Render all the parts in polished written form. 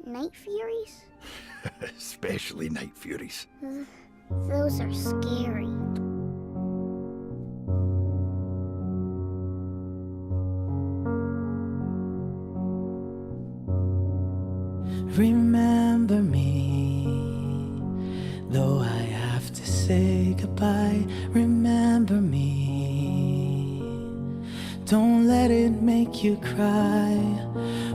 Night furies? Especially night furies. Those are scary. Remember me, though I have to say goodbye. Remember me, don't let it make you cry.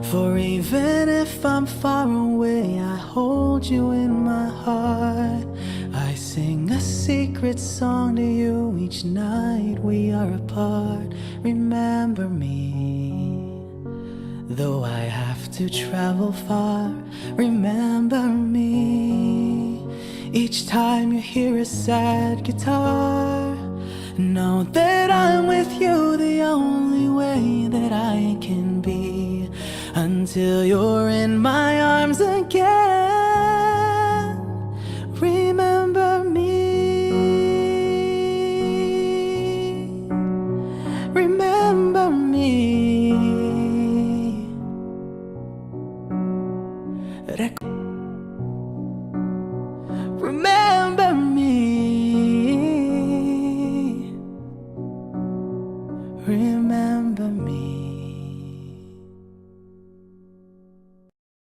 For even if I'm far away, I hold you in my heart. I sing a secret song to you each night we are apart. Remember me, though I have to travel far. Remember me, each time you hear a sad guitar. Know that I'm with you the only way that I can be, until you're in my arms again. Remember me, remember me. Remember me.